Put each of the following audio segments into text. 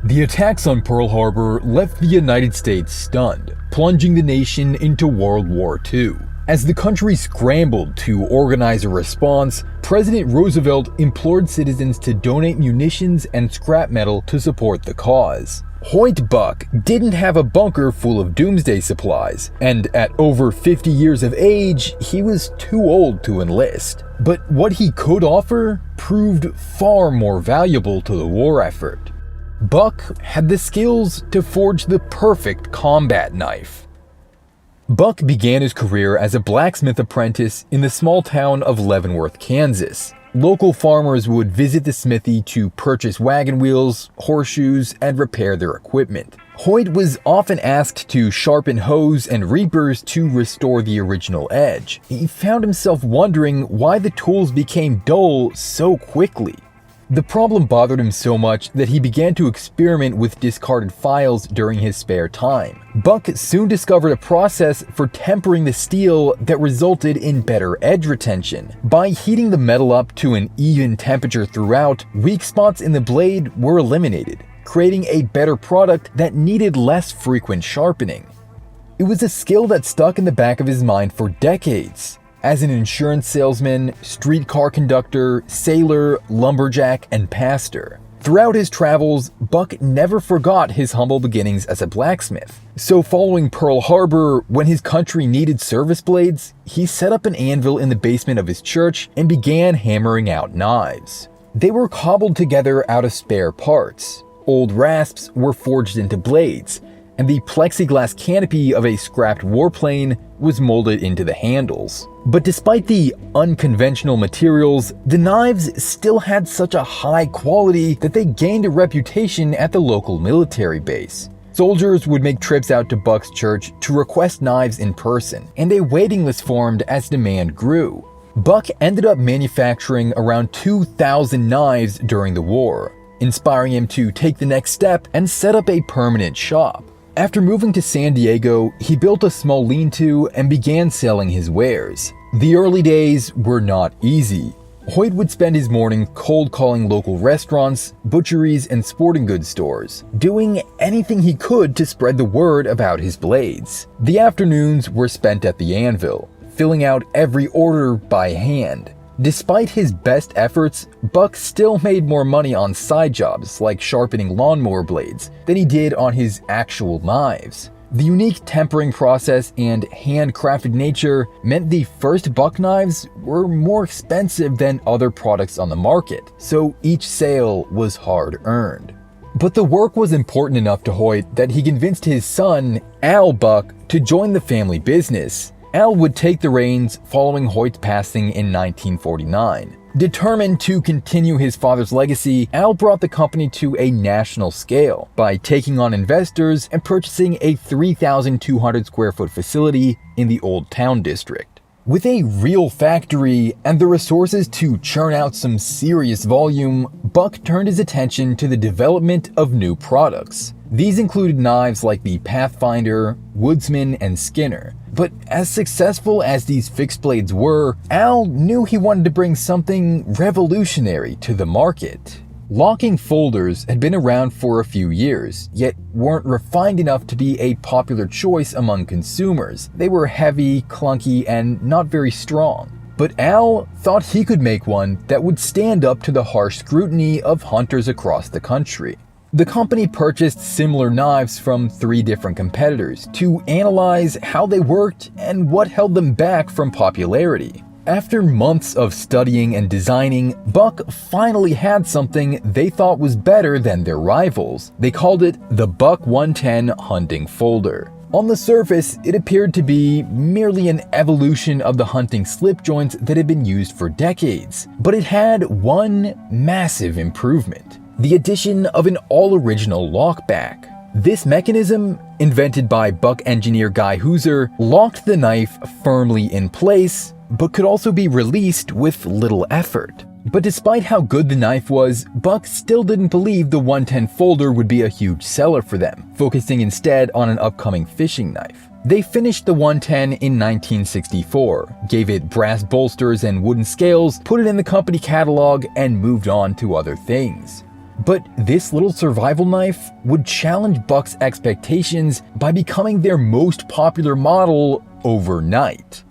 The attacks on Pearl Harbor left the United States stunned, plunging the nation into World War II. As the country scrambled to organize a response, President Roosevelt implored citizens to donate munitions and scrap metal to support the cause. Hoyt Buck didn't have a bunker full of doomsday supplies, and at over 50 years of age, he was too old to enlist. But what he could offer proved far more valuable to the war effort. Buck had the skills to forge the perfect combat knife. Buck began his career as a blacksmith apprentice in the small town of Leavenworth, Kansas. Local farmers would visit the smithy to purchase wagon wheels, horseshoes, and repair their equipment. Hoyt was often asked to sharpen hoes and reapers to restore the original edge. He found himself wondering why the tools became dull so quickly. The problem bothered him so much that he began to experiment with discarded files during his spare time. Buck soon discovered a process for tempering the steel that resulted in better edge retention. By heating the metal up to an even temperature throughout, weak spots in the blade were eliminated, creating a better product that needed less frequent sharpening. It was a skill that stuck in the back of his mind for decades. As an insurance salesman, streetcar conductor, sailor, lumberjack, and pastor. Throughout his travels, Buck never forgot his humble beginnings as a blacksmith. So following Pearl Harbor, when his country needed service blades, he set up an anvil in the basement of his church and began hammering out knives. They were cobbled together out of spare parts. Old rasps were forged into blades, and the plexiglass canopy of a scrapped warplane was molded into the handles. But despite the unconventional materials, the knives still had such a high quality that they gained a reputation at the local military base. Soldiers would make trips out to Buck's church to request knives in person, and a waiting list formed as demand grew. Buck ended up manufacturing around 2,000 knives during the war, inspiring him to take the next step and set up a permanent shop. After moving to San Diego, he built a small lean-to and began selling his wares. The early days were not easy. Hoyt would spend his morning cold calling local restaurants, butcheries, and sporting goods stores, doing anything he could to spread the word about his blades. The afternoons were spent at the anvil, filling out every order by hand. Despite his best efforts, Buck still made more money on side jobs like sharpening lawnmower blades than he did on his actual knives. The unique tempering process and handcrafted nature meant the first Buck knives were more expensive than other products on the market, so each sale was hard-earned. But the work was important enough to Hoyt that he convinced his son, Al Buck, to join the family business. Al would take the reins following Hoyt's passing in 1949. Determined to continue his father's legacy, Al brought the company to a national scale by taking on investors and purchasing a 3,200 square foot facility in the Old Town district. With a real factory and the resources to churn out some serious volume, Buck turned his attention to the development of new products. These included knives like the Pathfinder, Woodsman, and Skinner. But as successful as these fixed blades were, Al knew he wanted to bring something revolutionary to the market. Locking folders had been around for a few years, yet weren't refined enough to be a popular choice among consumers. They were heavy, clunky, and not very strong. But Al thought he could make one that would stand up to the harsh scrutiny of hunters across the country. The company purchased similar knives from 3 different competitors to analyze how they worked and what held them back from popularity. After months of studying and designing, Buck finally had something they thought was better than their rivals. They called it the Buck 110 Hunting Folder. On the surface, it appeared to be merely an evolution of the hunting slip joints that had been used for decades, but it had one massive improvement: the addition of an all-original lockback. This mechanism, invented by Buck engineer Guy Hooser, locked the knife firmly in place, but could also be released with little effort. But despite how good the knife was, Buck still didn't believe the 110 folder would be a huge seller for them, focusing instead on an upcoming fishing knife. They finished the 110 in 1964, gave it brass bolsters and wooden scales, put it in the company catalog, and moved on to other things. But this little survival knife would challenge Buck's expectations by becoming their most popular model overnight.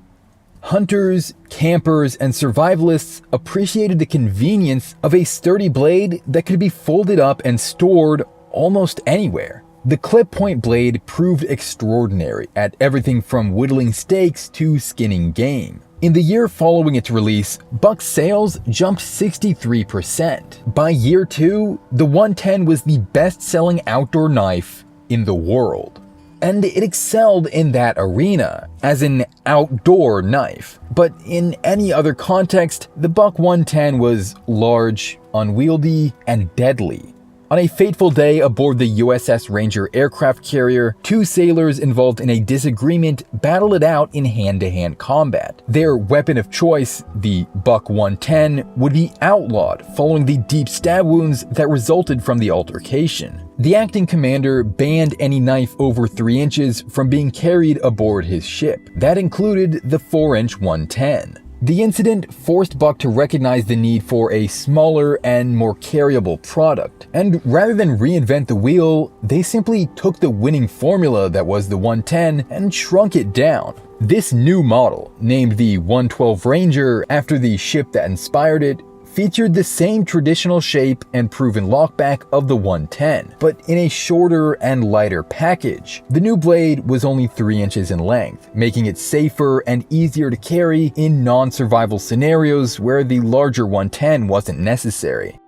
Hunters, campers, and survivalists appreciated the convenience of a sturdy blade that could be folded up and stored almost anywhere. The clip-point blade proved extraordinary at everything from whittling steaks to skinning game. In the year following its release, Buck's sales jumped 63%. By year 2, the 110 was the best-selling outdoor knife in the world. And it excelled in that arena, as an outdoor knife. But in any other context, the Buck 110 was large, unwieldy, and deadly. On a fateful day aboard the USS Ranger aircraft carrier, 2 sailors involved in a disagreement battled it out in hand-to-hand combat. Their weapon of choice, the Buck 110, would be outlawed following the deep stab wounds that resulted from the altercation. The acting commander banned any knife over 3 inches from being carried aboard his ship. That included the 4-inch 110. The incident forced Buck to recognize the need for a smaller and more carryable product, and rather than reinvent the wheel, they simply took the winning formula that was the 110 and shrunk it down. This new model, named the 112 Ranger after the ship that inspired it, featured the same traditional shape and proven lockback of the 110, but in a shorter and lighter package. The new blade was only 3 inches in length, making it safer and easier to carry in non-survival scenarios where the larger 110 wasn't necessary.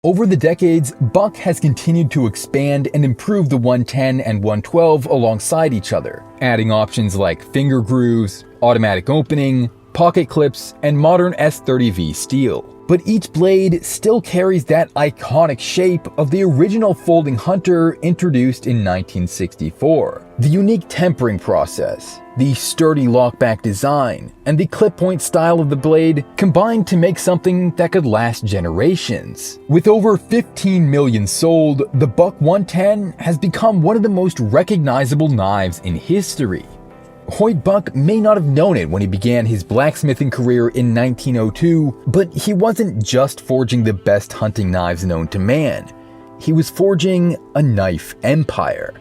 Over the decades, Buck has continued to expand and improve the 110 and 112 alongside each other, adding options like finger grooves, automatic opening, pocket clips, and modern S30V steel. But each blade still carries that iconic shape of the original folding hunter introduced in 1964. The unique tempering process, the sturdy lockback design, and the clip-point style of the blade combined to make something that could last generations. With over 15 million sold, the Buck 110 has become one of the most recognizable knives in history. Hoyt Buck may not have known it when he began his blacksmithing career in 1902, but he wasn't just forging the best hunting knives known to man. He was forging a knife empire.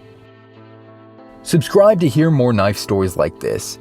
Subscribe to hear more knife stories like this,